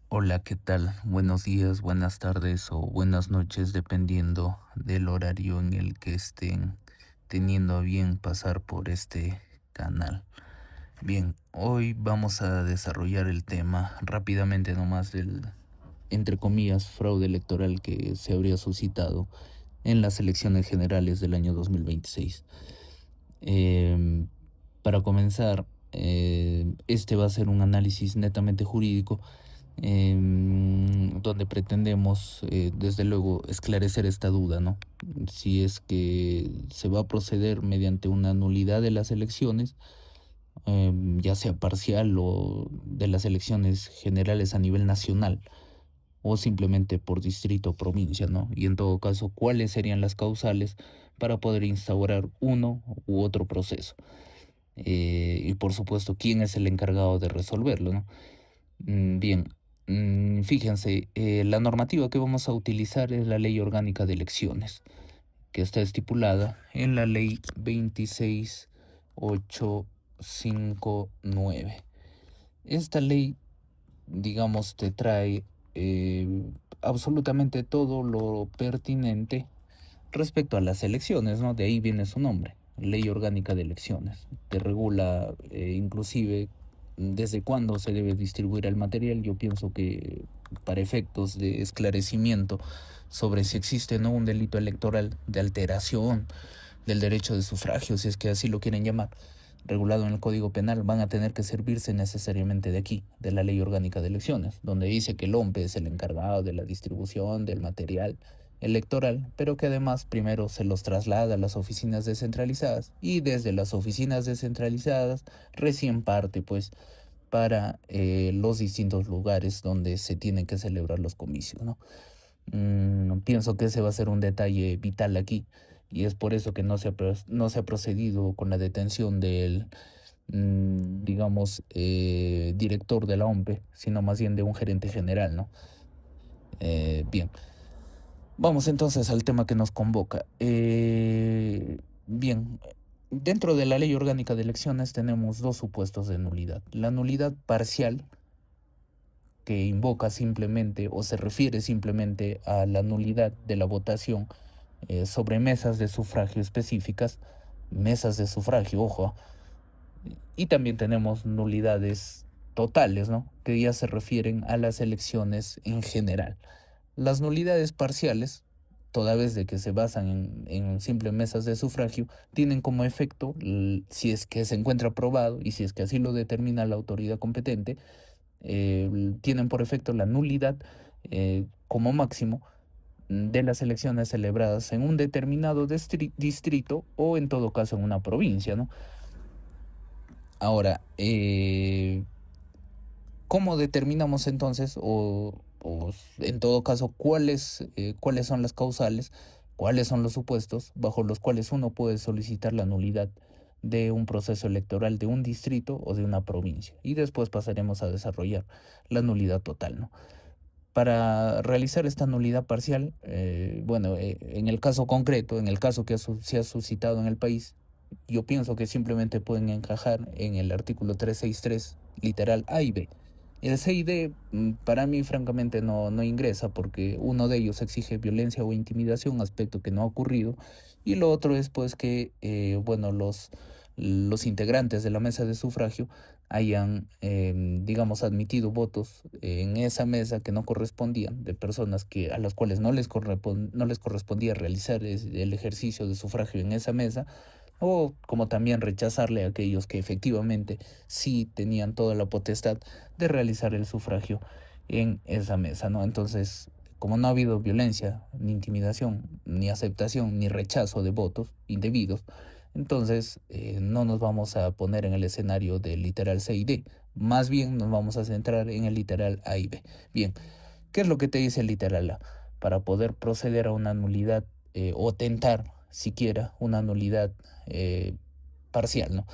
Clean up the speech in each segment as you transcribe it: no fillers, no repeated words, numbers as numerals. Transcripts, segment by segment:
Hola, ¿qué tal? Buenos días, buenas tardes o buenas noches, dependiendo del horario en el que estén teniendo a bien pasar por este canal. Bien, hoy vamos a desarrollar el tema rápidamente nomás del, entre comillas, fraude electoral que se habría suscitado en las elecciones generales del año 2026. Em, para comenzar, este va a ser un análisis netamente jurídico donde pretendemos, desde luego, esclarecer esta duda, ¿no? Si es que se va a proceder mediante una nulidad de las elecciones, ya sea parcial o de las elecciones generales a nivel nacional, o simplemente por distrito o provincia, ¿no? Y en todo caso, ¿cuáles serían las causales para poder instaurar uno u otro proceso? Y por supuesto, ¿quién es el encargado de resolverlo, ¿no? Bien, fíjense, la normativa que vamos a utilizar es la Ley Orgánica de Elecciones, que está estipulada en la Ley 26859. Esta ley, digamos, te trae eh, absolutamente todo lo pertinente respecto a las elecciones, ¿no? De ahí viene su nombre, Ley Orgánica de Elecciones. Te regula inclusive desde cuándo se debe distribuir el material. Yo pienso que para efectos de esclarecimiento sobre si existe o no un delito electoral de alteración del derecho de sufragio, si es que así lo quieren llamar, regulado en el Código Penal, van a tener que servirse necesariamente de aquí, de la Ley Orgánica de Elecciones, donde dice que el OMPE es el encargado de la distribución del material electoral, pero que además primero se los traslada a las oficinas descentralizadas y desde las oficinas descentralizadas recién parte pues para los distintos lugares donde se tienen que celebrar los comicios, ¿no? Pienso que ese va a ser un detalle vital aquí y es por eso que no se ha procedido con la detención del, digamos, director de la OMPE, sino más bien de un gerente general, ¿no? Bien, vamos entonces al tema que nos convoca. Bien, dentro de la Ley Orgánica de Elecciones tenemos dos supuestos de nulidad. La nulidad parcial, que invoca simplemente o se refiere simplemente a la nulidad de la votación sobre mesas de sufragio específicas, mesas de sufragio, ojo, y también tenemos nulidades totales, ¿no? Que ya se refieren a las elecciones en general. Las nulidades parciales, toda vez de que se basan en simples mesas de sufragio, tienen como efecto, si es que se encuentra aprobado y si es que así lo determina la autoridad competente, tienen por efecto la nulidad como máximo de las elecciones celebradas en un determinado distrito o en todo caso en una provincia, ¿no? Ahora, ¿cómo determinamos entonces en todo caso cuáles son las causales, cuáles son los supuestos bajo los cuales uno puede solicitar la nulidad de un proceso electoral de un distrito o de una provincia? Y después pasaremos a desarrollar la nulidad total, ¿no? Para realizar esta nulidad parcial, bueno, en el caso concreto, en el caso que se ha suscitado en el país, yo pienso que simplemente pueden encajar en el artículo 363, literal A y B. El C y D, para mí, francamente, no ingresa porque uno de ellos exige violencia o intimidación, aspecto que no ha ocurrido, y lo otro es pues que, bueno, los integrantes de la mesa de sufragio hayan, digamos, admitido votos en esa mesa que no correspondían, de personas a las cuales no les correspondía realizar el ejercicio de sufragio en esa mesa, o como también rechazarle a aquellos que efectivamente sí tenían toda la potestad de realizar el sufragio en esa mesa, ¿no? Entonces, como no ha habido violencia, ni intimidación, ni aceptación, ni rechazo de votos indebidos, entonces no nos vamos a poner en el escenario del literal C y D, más bien nos vamos a centrar en el literal A y B. Bien, ¿qué es lo que te dice el literal A? Para poder proceder a una nulidad o tentar siquiera una nulidad parcial, ¿no?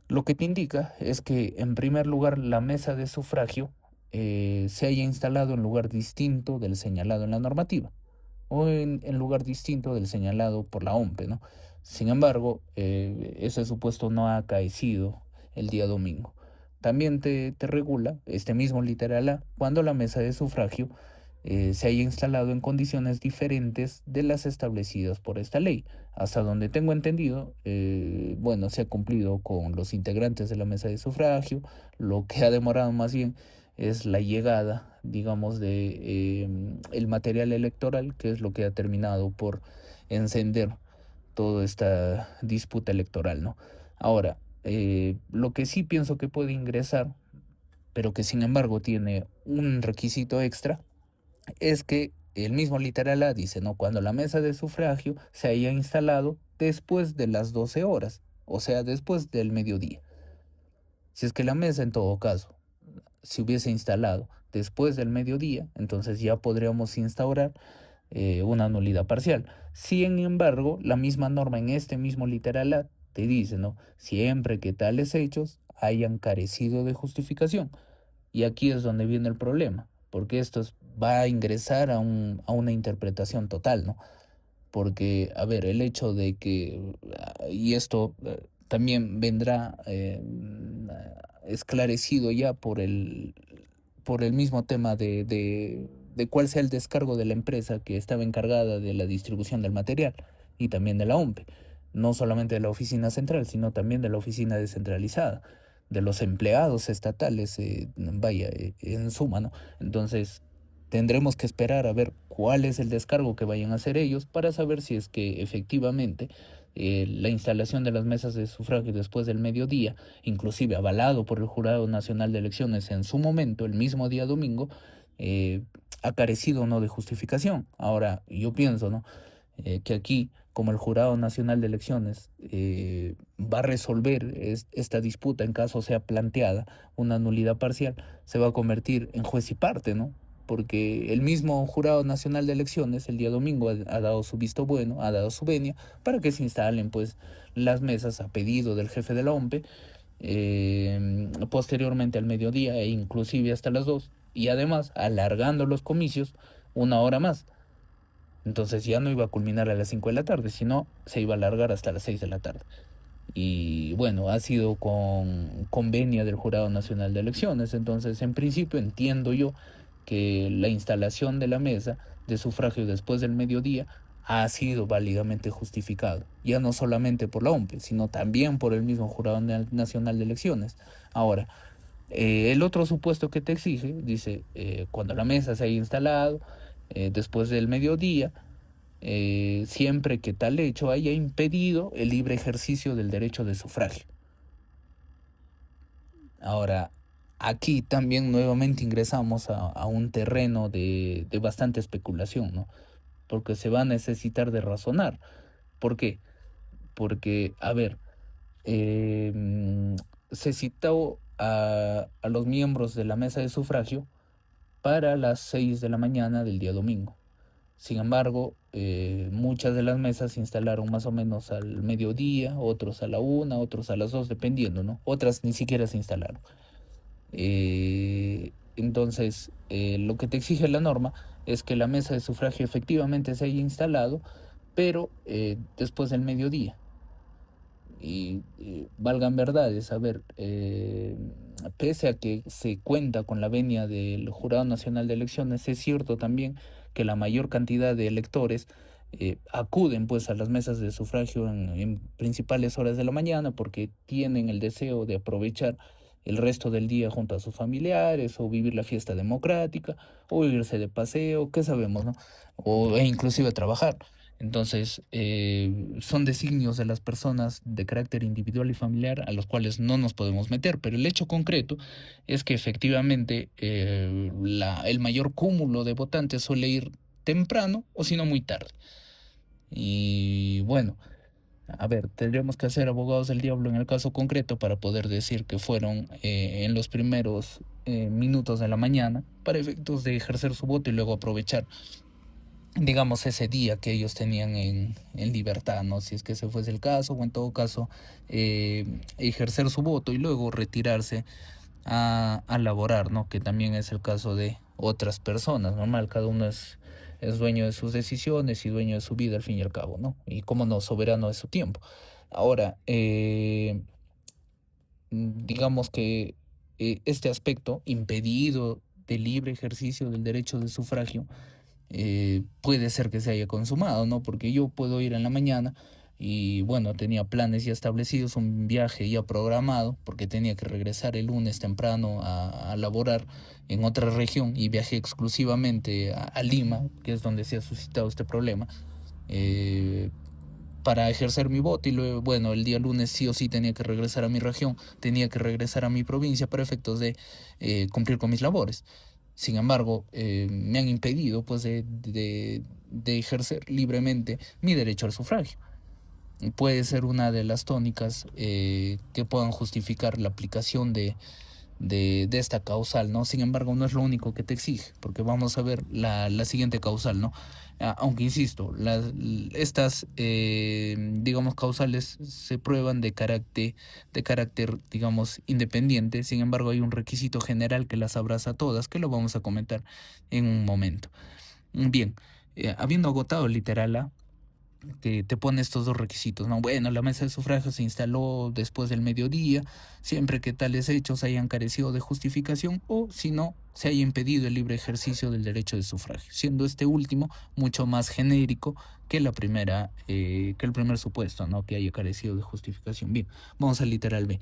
Lo que te indica es que, en primer lugar, la mesa de sufragio se haya instalado en lugar distinto del señalado en la normativa o en lugar distinto del señalado por la OMPE, ¿no? Sin embargo, ese supuesto no ha acaecido el día domingo. también te regula, este mismo literal A, cuando la mesa de sufragio se haya instalado en condiciones diferentes de las establecidas por esta ley. Hasta donde tengo entendido, bueno, se ha cumplido con los integrantes de la mesa de sufragio. Lo que ha demorado más bien es la llegada, digamos, de el material electoral, que es lo que ha terminado por encender toda esta disputa electoral, ¿no? Ahora, lo que sí pienso que puede ingresar, pero que sin embargo tiene un requisito extra, es que el mismo literal A dice, ¿no? Cuando la mesa de sufragio se haya instalado después de las 12 horas, o sea, después del mediodía. Si es que la mesa, en todo caso, se hubiese instalado después del mediodía, entonces ya podríamos instaurar una nulidad parcial. Sin embargo, la misma norma en este mismo literal A te dice, ¿no? Siempre que tales hechos hayan carecido de justificación. Y aquí es donde viene el problema, porque va a ingresar a una interpretación total, ¿no? Porque, a ver, el hecho de que, y esto también vendrá esclarecido ya por el mismo tema de cuál sea el descargo de la empresa que estaba encargada de la distribución del material y también de la OMPE, no solamente de la oficina central, sino también de la oficina descentralizada, de los empleados estatales, vaya, en suma, ¿no? Entonces, tendremos que esperar a ver cuál es el descargo que vayan a hacer ellos para saber si es que efectivamente la instalación de las mesas de sufragio después del mediodía, inclusive avalado por el Jurado Nacional de Elecciones en su momento, el mismo día domingo, eh, ha carecido o no de justificación. Ahora, yo pienso, ¿no? Que aquí, como el Jurado Nacional de Elecciones va a resolver esta disputa en caso sea planteada una nulidad parcial, se va a convertir en juez y parte, ¿no? Porque el mismo Jurado Nacional de Elecciones el día domingo ha dado su visto bueno, ha dado su venia para que se instalen pues las mesas a pedido del jefe de la OMPE, posteriormente al mediodía e inclusive hasta las 2 y además alargando los comicios una hora más. Entonces ya no iba a culminar a las 5 de la tarde, sino se iba a alargar hasta las 6 de la tarde. Y bueno, ha sido con convenio del Jurado Nacional de Elecciones. Entonces, en principio entiendo yo que la instalación de la mesa de sufragio después del mediodía ha sido válidamente justificado, ya no solamente por la OMPE, sino también por el mismo Jurado Nacional de Elecciones. Ahora, el otro supuesto que te exige, dice, cuando la mesa se haya instalado después del mediodía, siempre que tal hecho haya impedido el libre ejercicio del derecho de sufragio. Ahora, aquí también nuevamente ingresamos a un terreno de bastante especulación, ¿no? Porque se va a necesitar de razonar. ¿Por qué? Porque, a ver, se citó a los miembros de la mesa de sufragio para las 6 de la mañana del día domingo. Sin embargo, muchas de las mesas se instalaron más o menos al mediodía, otros a la 1, otros a las 2, dependiendo, ¿no? Otras ni siquiera se instalaron. Entonces, lo que te exige la norma es que la mesa de sufragio efectivamente se haya instalado, pero después del mediodía. Y valgan verdades, a ver, pese a que se cuenta con la venia del Jurado Nacional de Elecciones, es cierto también que la mayor cantidad de electores acuden pues a las mesas de sufragio en principales horas de la mañana porque tienen el deseo de aprovechar el resto del día junto a sus familiares o vivir la fiesta democrática o irse de paseo, qué sabemos, ¿no? E inclusive trabajar. Entonces, son designios de las personas de carácter individual y familiar a los cuales no nos podemos meter, pero el hecho concreto es que efectivamente el mayor cúmulo de votantes suele ir temprano o si no muy tarde. Y bueno, a ver, tendríamos que ser abogados del diablo en el caso concreto para poder decir que fueron en los primeros minutos de la mañana para efectos de ejercer su voto y luego aprovechar digamos, ese día que ellos tenían en libertad, ¿no? Si es que ese fuese el caso, o en todo caso, ejercer su voto y luego retirarse a laborar, ¿no? Que también es el caso de otras personas, normal, cada uno es dueño de sus decisiones y dueño de su vida al fin y al cabo, ¿no? Y cómo no, soberano de su tiempo. Ahora, digamos que este aspecto impedido de libre ejercicio del derecho de sufragio puede ser que se haya consumado, ¿no? Porque yo puedo ir en la mañana y bueno, tenía planes ya establecidos, un viaje ya programado, porque tenía que regresar el lunes temprano a laborar en otra región y viajé exclusivamente a Lima, que es donde se ha suscitado este problema, eh, para ejercer mi voto y luego, bueno, el día lunes sí o sí tenía que regresar a mi región, tenía que regresar a mi provincia para efectos de cumplir con mis labores. Sin embargo, me han impedido pues de ejercer libremente mi derecho al sufragio. Puede ser una de las tónicas que puedan justificar la aplicación de esta causal, ¿no? Sin embargo, no es lo único que te exige, porque vamos a ver la siguiente causal, ¿no? Aunque insisto, estas, digamos, causales se prueban de carácter, digamos, independiente. Sin embargo, hay un requisito general que las abraza todas, que lo vamos a comentar en un momento. Bien, habiendo agotado el literal A, te pone estos dos requisitos, ¿no? Bueno, la mesa de sufragio se instaló después del mediodía, siempre que tales hechos hayan carecido de justificación o, si no, se haya impedido el libre ejercicio del derecho de sufragio, siendo este último mucho más genérico que la primera, que el primer supuesto, ¿no? Que haya carecido de justificación. Bien, vamos al literal B.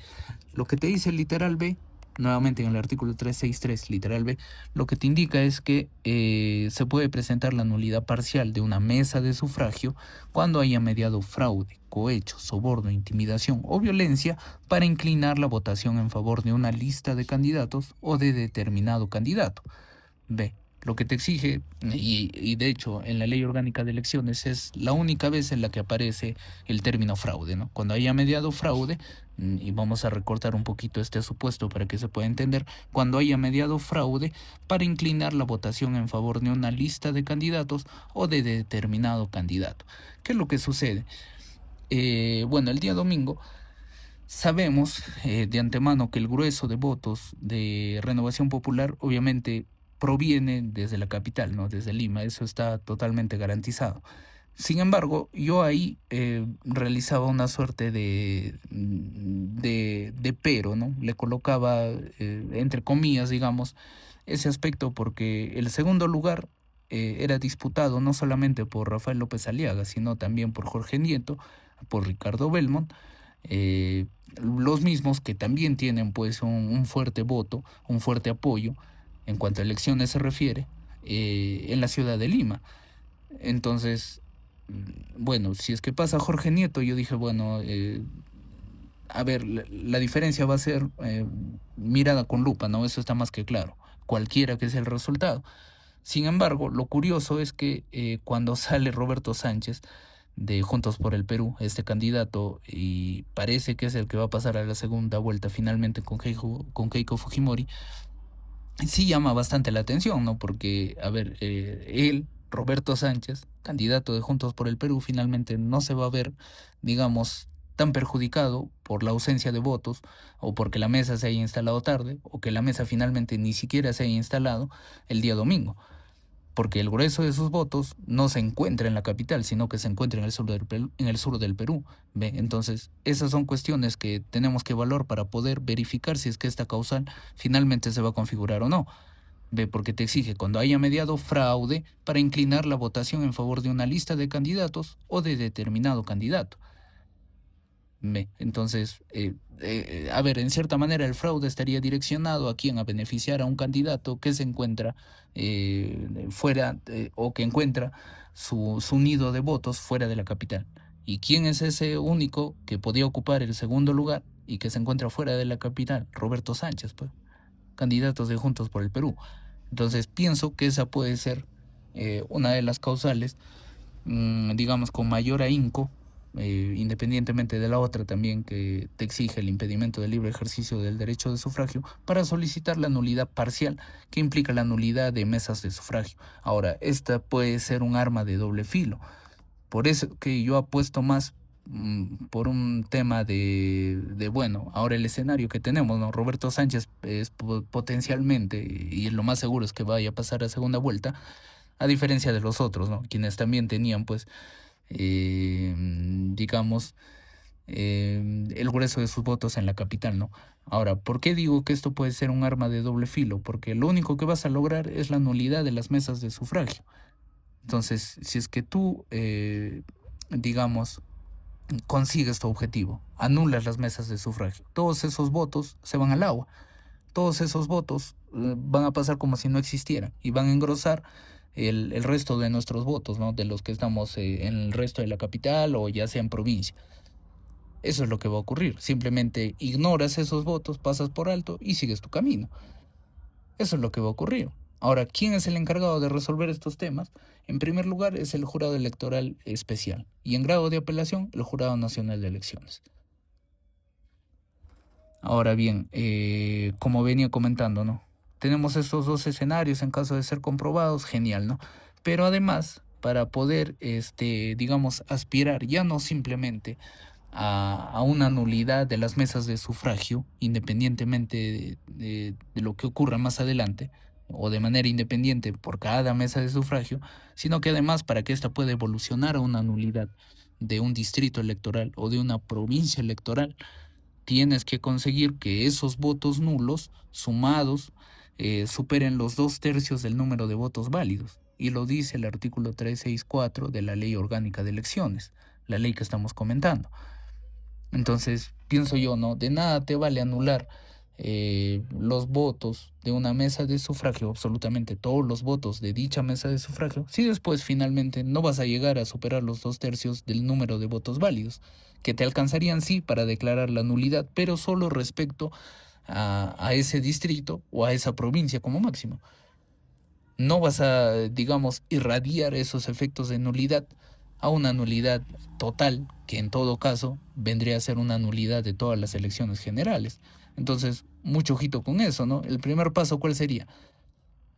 Lo que te dice el literal B, nuevamente en el artículo 363, literal B, lo que te indica es que se puede presentar la nulidad parcial de una mesa de sufragio cuando haya mediado fraude, cohecho, soborno, intimidación o violencia para inclinar la votación en favor de una lista de candidatos o de determinado candidato. B. Lo que te exige, y de hecho en la Ley Orgánica de Elecciones es la única vez en la que aparece el término fraude, ¿no? Cuando haya mediado fraude, y vamos a recortar un poquito este supuesto para que se pueda entender, cuando haya mediado fraude para inclinar la votación en favor de una lista de candidatos o de determinado candidato. ¿Qué es lo que sucede? Bueno, el día domingo sabemos de antemano que el grueso de votos de Renovación Popular obviamente proviene desde la capital, ¿no? Desde Lima, eso está totalmente garantizado. Sin embargo, yo ahí realizaba una suerte de pero, ¿no? Le colocaba, entre comillas, digamos, ese aspecto porque el segundo lugar era disputado no solamente por Rafael López Aliaga, sino también por Jorge Nieto, por Ricardo Belmont, eh, los mismos que también tienen pues un fuerte voto, un fuerte apoyo en cuanto a elecciones se refiere en la ciudad de Lima. Entonces, bueno, si es que pasa Jorge Nieto, yo dije, bueno, a ver, la diferencia va a ser mirada con lupa, ¿no? Eso está más que claro, cualquiera que sea el resultado. Sin embargo, lo curioso es que cuando sale Roberto Sánchez de Juntos por el Perú, este candidato, y parece que es el que va a pasar a la segunda vuelta finalmente con Keiko Fujimori, sí llama bastante la atención, ¿no? Porque, a ver, él, Roberto Sánchez, candidato de Juntos por el Perú, finalmente no se va a ver, digamos, tan perjudicado por la ausencia de votos o porque la mesa se haya instalado tarde o que la mesa finalmente ni siquiera se haya instalado el día domingo, porque el grueso de sus votos no se encuentra en la capital, sino que se encuentra en el sur del Perú. ¿Ve? Entonces, esas son cuestiones que tenemos que evaluar para poder verificar si es que esta causal finalmente se va a configurar o no. ¿Ve? Porque te exige cuando haya mediado fraude para inclinar la votación en favor de una lista de candidatos o de determinado candidato. Entonces, a ver, en cierta manera el fraude estaría direccionado a quién, a beneficiar a un candidato que se encuentra fuera o que encuentra su nido de votos fuera de la capital. ¿Y quién es ese único que podía ocupar el segundo lugar y que se encuentra fuera de la capital? Roberto Sánchez, pues, candidatos de Juntos por el Perú. Entonces, pienso que esa puede ser una de las causales, digamos, con mayor ahínco, independientemente de la otra también que te exige el impedimento del libre ejercicio del derecho de sufragio, para solicitar la nulidad parcial, que implica la nulidad de mesas de sufragio. Ahora, esta puede ser un arma de doble filo. Por eso que yo apuesto más por un tema bueno, ahora el escenario que tenemos, ¿no? Roberto Sánchez es potencialmente, y lo más seguro es que vaya a pasar a segunda vuelta, a diferencia de los otros, ¿no? Quienes también tenían, pues, digamos, el grueso de sus votos en la capital, ¿no? Ahora, ¿por qué digo que esto puede ser un arma de doble filo? Porque lo único que vas a lograr es la nulidad de las mesas de sufragio. Entonces, si es que tú, digamos, consigues tu objetivo, anulas las mesas de sufragio, todos esos votos se van al agua, todos esos votos van a pasar como si no existieran y van a engrosar el resto de nuestros votos, ¿no? De los que estamos en el resto de la capital o ya sea en provincia. Eso es lo que va a ocurrir. Simplemente ignoras esos votos, pasas por alto y sigues tu camino. Eso es lo que va a ocurrir. Ahora, ¿quién es el encargado de resolver estos temas? En primer lugar es el Jurado Electoral Especial y en grado de apelación el Jurado Nacional de Elecciones. Ahora bien, como venía comentando, ¿no? Tenemos estos dos escenarios en caso de ser comprobados, genial, ¿no? Pero además, para poder, digamos, aspirar ya no simplemente a una nulidad de las mesas de sufragio, independientemente de lo que ocurra más adelante, o de manera independiente por cada mesa de sufragio, sino que además para que ésta pueda evolucionar a una nulidad de un distrito electoral o de una provincia electoral, tienes que conseguir que esos votos nulos sumados superen los 2/3 del número de votos válidos. Y lo dice el artículo 364 de la Ley Orgánica de Elecciones, la ley que estamos comentando. Entonces, pienso yo, ¿no? De nada te vale anular los votos de una mesa de sufragio, absolutamente todos los votos de dicha mesa de sufragio, si después finalmente no vas a llegar a superar los 2/3 del número de votos válidos, que te alcanzarían sí para declarar la nulidad, pero solo respecto a ese distrito o a esa provincia como máximo. No vas a, digamos, irradiar esos efectos de nulidad a una nulidad total, que en todo caso vendría a ser una nulidad de todas las elecciones generales. Entonces, mucho ojito con eso, ¿no? El primer paso, ¿cuál sería?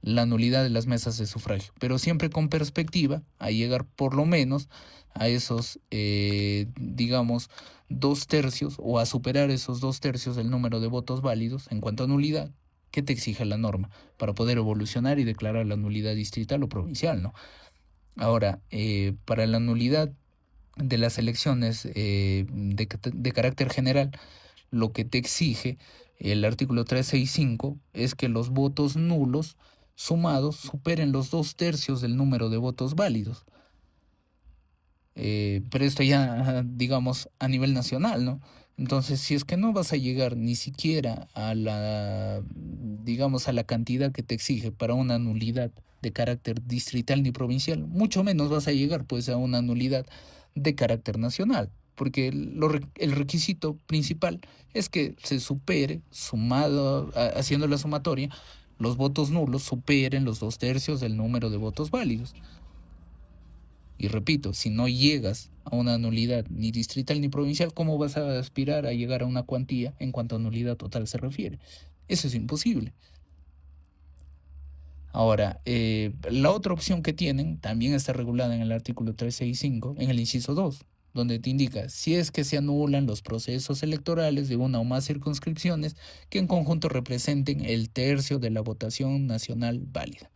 La nulidad de las mesas de sufragio, pero siempre con perspectiva a llegar por lo menos a esos, digamos, 2/3 o a superar esos 2/3 del número de votos válidos en cuanto a nulidad que te exige la norma para poder evolucionar y declarar la nulidad distrital o provincial, ¿no? Ahora, para la nulidad de las elecciones de carácter general, lo que te exige el artículo 365 es que los votos nulos sumados superen los 2/3 del número de votos válidos. Pero esto ya, digamos, a nivel nacional, ¿no? Entonces, si es que no vas a llegar ni siquiera a la, digamos, a la cantidad que te exige para una nulidad de carácter distrital ni provincial, mucho menos vas a llegar pues a una nulidad de carácter nacional, porque el requisito principal es que se supere, sumado, haciendo la sumatoria, los votos nulos superen los 2/3 del número de votos válidos. Y repito, si no llegas a una nulidad ni distrital ni provincial, ¿cómo vas a aspirar a llegar a una cuantía en cuanto a nulidad total se refiere? Eso es imposible. Ahora, la otra opción que tienen también está regulada en el artículo 365, en el inciso 2, donde te indica si es que se anulan los procesos electorales de una o más circunscripciones que en conjunto representen el tercio de la votación nacional válida.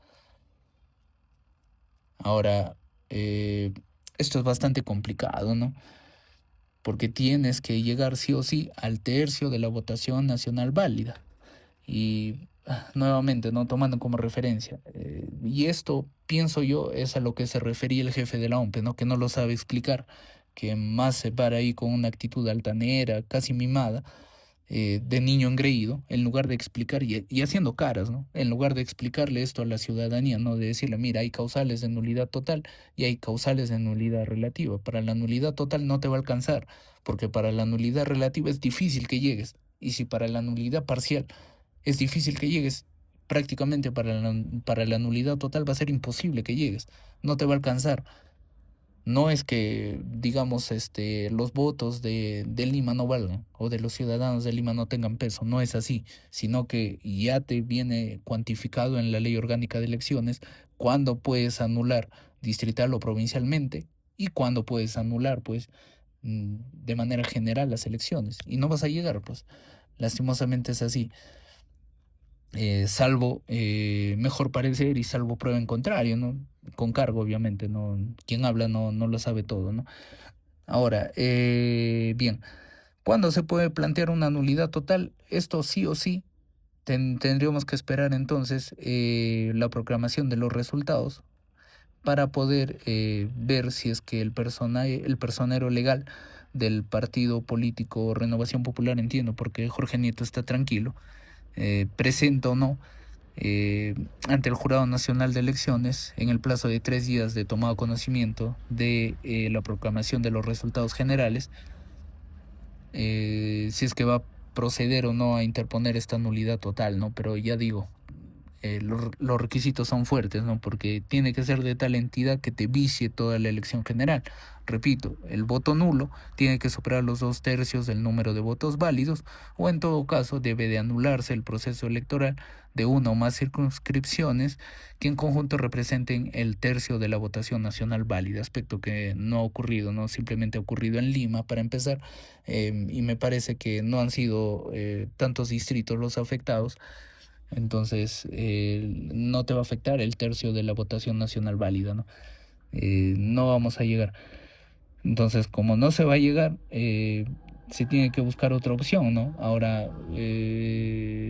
Ahora, esto es bastante complicado, ¿no? Porque tienes que llegar sí o sí al tercio de la votación nacional válida. Y nuevamente, ¿no? Tomando como referencia. Y esto, pienso yo, es a lo que se refería el jefe de la OMPE, ¿no? Que no lo sabe explicar, que más se para ahí con una actitud altanera, casi mimada, de niño engreído, en lugar de explicar y haciendo caras, ¿no? En lugar de explicarle esto a la ciudadanía, ¿no? De decirle, mira, hay causales de nulidad total y hay causales de nulidad relativa. Para la nulidad total no te va a alcanzar, porque para la nulidad relativa es difícil que llegues. Y si para la nulidad parcial es difícil que llegues, prácticamente para la nulidad total va a ser imposible que llegues. No te va a alcanzar. No es que, digamos, los votos de Lima no valgan o de los ciudadanos de Lima no tengan peso, no es así, sino que ya te viene cuantificado en la Ley Orgánica de Elecciones cuándo puedes anular distrital o provincialmente y cuándo puedes anular, pues, de manera general las elecciones. Y no vas a llegar, pues, lastimosamente es así. Salvo mejor parecer y salvo prueba en contrario, ¿no? Con cargo, obviamente, ¿no? Quien habla no lo sabe todo, ¿no? Ahora, bien, ¿Cuándo se puede plantear una nulidad total? Esto sí o sí tendríamos que esperar entonces la proclamación de los resultados para poder ver si es que el personero legal del partido político Renovación Popular, entiendo, porque Jorge Nieto está tranquilo, presenta o no ante el Jurado Nacional de Elecciones en el plazo de 3 días de tomado conocimiento de la proclamación de los resultados generales, si es que va a proceder o no a interponer esta nulidad total, ¿no? Pero ya digo, los requisitos son fuertes, ¿no? Porque tiene que ser de tal entidad que te vicie toda la elección general. Repito, el voto nulo tiene que superar los 2/3 del número de votos válidos, o en todo caso debe de anularse el proceso electoral de una o más circunscripciones que en conjunto representen el tercio de la votación nacional válida, aspecto que no ha ocurrido, ¿no? Simplemente ha ocurrido en Lima para empezar, y me parece que no han sido tantos distritos los afectados. Entonces, no te va a afectar el tercio de la votación nacional válida, ¿no? No vamos a llegar. Entonces, como no se va a llegar, se tiene que buscar otra opción, ¿no? Ahora,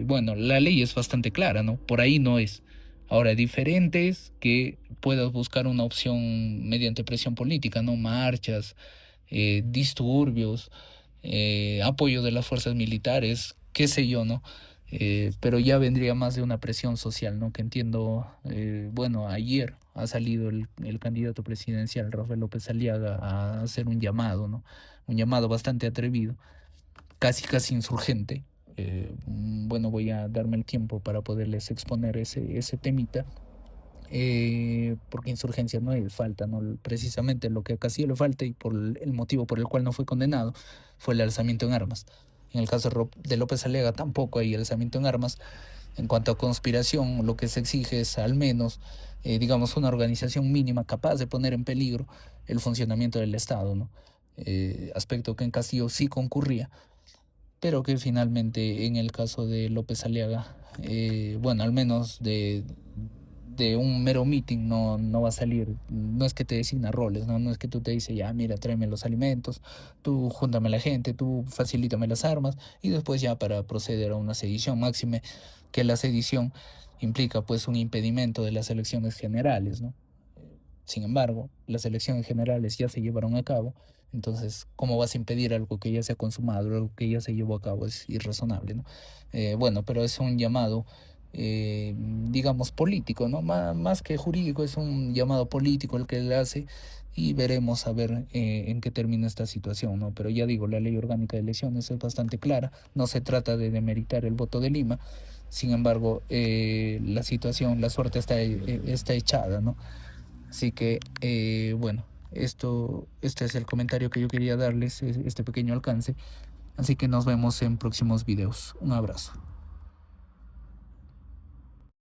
bueno, la ley es bastante clara, ¿no? Por ahí no es. Ahora, diferente es que puedas buscar una opción mediante presión política, ¿no? Marchas, disturbios, apoyo de las fuerzas militares, qué sé yo, ¿no? Pero ya vendría más de una presión social, ¿no? Que entiendo, bueno, ayer ha salido el candidato presidencial, Rafael López Aliaga, a hacer un llamado, ¿no? Un llamado bastante atrevido, casi insurgente. Bueno, voy a darme el tiempo para poderles exponer ese temita, porque insurgencia no hay falta, ¿no? Precisamente lo que a Castillo le falta y por el motivo por el cual no fue condenado fue el alzamiento en armas. En el caso de López Aliaga tampoco hay alzamiento en armas. En cuanto a conspiración, lo que se exige es al menos, digamos, una organización mínima capaz de poner en peligro el funcionamiento del Estado, ¿no? Aspecto que en Castillo sí concurría, pero que finalmente en el caso de López Aliaga, bueno, al menos de un mero meeting no va a salir. No es que te designa roles, ¿no? No es que tú te dices, ya, mira, tráeme los alimentos, tú júntame la gente, tú facilítame las armas, y después ya para proceder a una sedición. Máxime que la sedición implica pues un impedimento de las elecciones generales, ¿no? Sin embargo, las elecciones generales ya se llevaron a cabo, entonces, ¿cómo vas a impedir algo que ya se ha consumado, algo que ya se llevó a cabo? Es irrazonable, ¿no? Bueno, pero es un llamado, digamos, político, ¿no? Más que jurídico, es un llamado político el que él hace, y veremos a ver en qué termina esta situación, ¿no? Pero ya digo, la ley orgánica de elecciones es bastante clara, no se trata de demeritar el voto de Lima. Sin embargo, la situación, la suerte está echada, ¿no? Así que, bueno, este es el comentario que yo quería darles, este pequeño alcance. Así que nos vemos en próximos videos. Un abrazo.